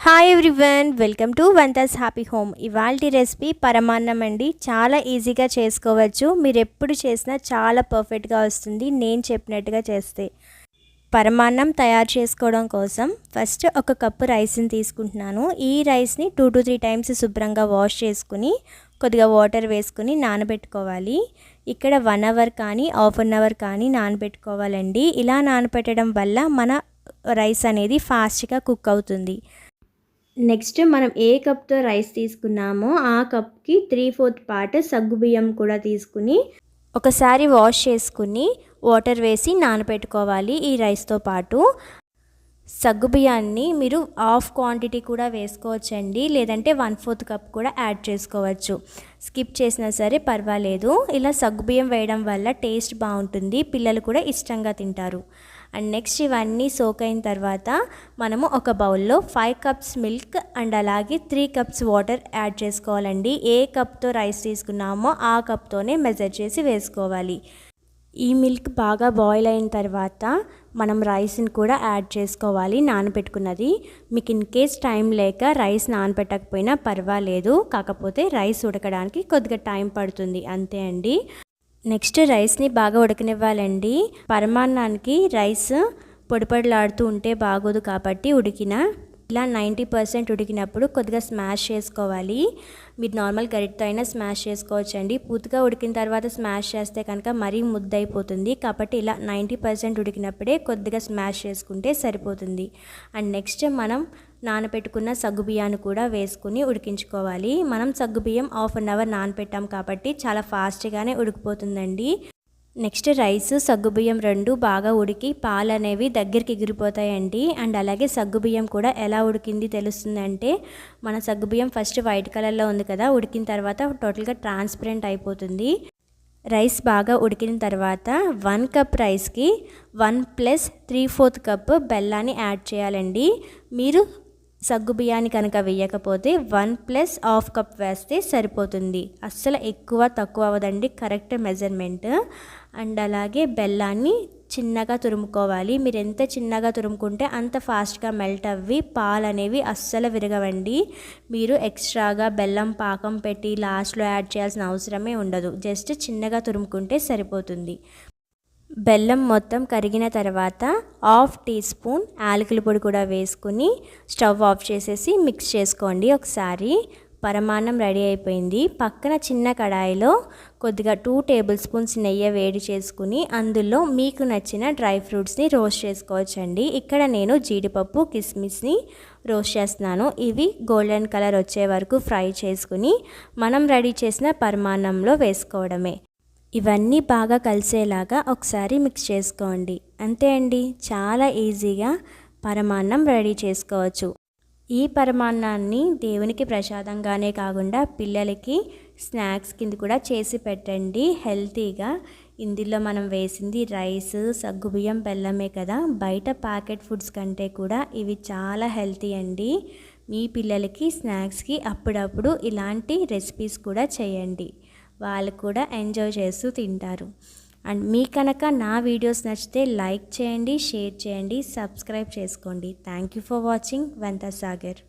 Hi everyone, welcome to Vantha's happy home. ఇవాల్టి recipe పరమాన్నం అండి. చాలా ఈజీగా చేసుకోవచ్చు. మీరు ఎప్పుడు చేసినా చాలా పర్ఫెక్ట్గా వస్తుంది నేను చెప్పినట్టుగా చేస్తే. పరమాన్నం తయారు చేసుకోవడం కోసం ఫస్ట్ ఒక కప్పు రైస్ని తీసుకుంటున్నాను. ఈ రైస్ని 2 to 3 టైమ్స్ శుభ్రంగా వాష్ చేసుకుని కొద్దిగా వాటర్ వేసుకుని నానబెట్టుకోవాలి. ఇక్కడ 1 అవర్ కానీ హాఫ్ అన్ అవర్ కానీ నానబెట్టుకోవాలండి. ఇలా నానబెట్టడం వల్ల మన రైస్ అనేది ఫాస్ట్గా కుక్ అవుతుంది. నెక్స్ట్ మనం ఏ కప్తో రైస్ తీసుకున్నామో ఆ కప్కి 3/4 పార్ట్ సగ్గుబియ్యం కూడా తీసుకుని ఒకసారి వాష్ చేసుకుని వాటర్ వేసి నానబెట్టుకోవాలి. ఈ రైస్తో పాటు సగ్గుబియ్యాన్ని మీరు హాఫ్ క్వాంటిటీ కూడా వేసుకోవచ్చండి, లేదంటే 1/4 కప్ కూడా యాడ్ చేసుకోవచ్చు. స్కిప్ చేసినా సరే పర్వాలేదు. ఇలా సగ్గుబియ్యం వేయడం వల్ల టేస్ట్ బాగుంటుంది, పిల్లలు కూడా ఇష్టంగా తింటారు. అండ్ నెక్స్ట్ ఇవన్నీ సోక్ అయిన తర్వాత మనము ఒక బౌల్లో 5 కప్స్ మిల్క్ అండ్ అలాగే 3 కప్స్ వాటర్ యాడ్ చేసుకోవాలండి. ఏ కప్తో రైస్ తీసుకున్నామో ఆ కప్తోనే మెజర్ చేసి వేసుకోవాలి. ఈ మిల్క్ బాగా బాయిల్ అయిన తర్వాత మనం రైస్ని కూడా యాడ్ చేసుకోవాలి, నానబెట్టుకున్నది. మీకు ఇన్ కేస్ టైం లేక రైస్ నానబెట్టకపోయినా పర్వాలేదు, కాకపోతే రైస్ ఉడకడానికి కొద్దిగా టైం పడుతుంది, అంతే అండి. నెక్స్ట్ రైస్ని బాగా ఉడకనివ్వాలండి. పరమాన్నానికి రైస్ పొడిపొడిలాడుతూ ఉంటే బాగోదు కాబట్టి ఇలా 90% ఉడికినప్పుడు కొద్దిగా స్మాష్ చేసుకోవాలి. మీరు నార్మల్ గరిటతో అయినా స్మాష్ చేసుకోవచ్చండి. పూర్తిగా ఉడికిన తర్వాత స్మాష్ చేస్తే కనుక మరీ ముద్దయిపోతుంది, కాబట్టి ఇలా 90% ఉడికినప్పుడే కొద్దిగా స్మాష్ చేసుకుంటే సరిపోతుంది. అండ్ నెక్స్ట్ మనం నానబెట్టుకున్న సగ్గుబియ్యాన్ని కూడా వేసుకుని ఉడికించుకోవాలి. మనం సగ్గుబియ్యం హాఫ్ అన్ అవర్ నానబెట్టాం కాబట్టి చాలా ఫాస్ట్గానే ఉడికిపోతుందండి. నెక్స్ట్ రైస్ సగ్గుబియ్యం రెండు బాగా ఉడికి పాలు అనేవి దగ్గరికి ఎగిరిపోతాయండి. అండ్ అలాగే సగ్గుబియ్యం కూడా ఎలా ఉడికింది తెలుస్తుందంటే, మన సగ్గుబియ్యం ఫస్ట్ వైట్ కలర్లో ఉంది కదా, ఉడికిన తర్వాత టోటల్గా ట్రాన్స్పరెంట్ అయిపోతుంది. రైస్ బాగా ఉడికిన తర్వాత 1 కప్ రైస్కి 1 + 3/4 కప్ బెల్లాన్ని యాడ్ చేయాలండి. మీరు సగ్గుబియ్యాన్ని కనుక వేయకపోతే 1 + ½ కప్ వేస్తే సరిపోతుంది. అస్సలు ఎక్కువ తక్కువ అవ్వదండి, కరెక్ట్ మెజర్మెంట్. అండ్ అలాగే బెల్లాన్ని చిన్నగా తురుముకోవాలి. మీరు ఎంత చిన్నగా తురుముకుంటే అంత ఫాస్ట్గా మెల్ట్ అవ్వి పాలు అనేవి అస్సలు విరగవండి. మీరు ఎక్స్ట్రాగా బెల్లం పాకం పెట్టి లాస్ట్లో యాడ్ చేయాల్సిన అవసరమే ఉండదు, జస్ట్ చిన్నగా తురుముకుంటే సరిపోతుంది. బెల్లం మొత్తం కరిగిన తర్వాత 1/2 టీ స్పూన్ యాలకుల పొడి కూడా వేసుకుని స్టవ్ ఆఫ్ చేసేసి మిక్స్ చేసుకోండి ఒకసారి. పరమాన్నం రెడీ అయిపోయింది. పక్కన చిన్న కడాయిలో కొద్దిగా 2 టేబుల్ స్పూన్స్ నెయ్యి వేడి చేసుకుని అందులో మీకు నచ్చిన డ్రై ఫ్రూట్స్ని రోస్ట్ చేసుకోవచ్చండి. ఇక్కడ నేను జీడిపప్పు కిస్మిస్ని రోస్ట్ చేస్తున్నాను. ఇవి గోల్డెన్ కలర్ వచ్చే వరకు ఫ్రై చేసుకుని మనం రెడీ చేసిన పరమాన్నంలో వేసుకోవడమే. ఇవన్నీ బాగా కలిసేలాగా ఒకసారి మిక్స్ చేసుకోండి, అంతే అండి. చాలా ఈజీగా పరమాన్నం రెడీ చేసుకోవచ్చు. ఈ పరమాన్నాన్ని దేవునికి ప్రసాదంగానే కాకుండా పిల్లలకి స్నాక్స్ కింద కూడా చేసి పెట్టండి, హెల్తీగా. ఇందులో మనం వేసింది రైస్ సగ్గుబియ్యం బెల్లమే కదా, బయట ప్యాకెట్ ఫుడ్స్ కంటే కూడా ఇవి చాలా హెల్తీ అండి. మీ పిల్లలకి స్నాక్స్కి అప్పుడప్పుడు ఇలాంటి రెసిపీస్ కూడా చేయండి, వాళ్ళు కూడా ఎంజాయ్ చేస్తూ తింటారు. అండ్ మీ కనుక నా వీడియోస్ నచ్చితే లైక్ చేయండి, షేర్ చేయండి, సబ్స్క్రైబ్ చేసుకోండి. Thank you for watching Vantha Sagar.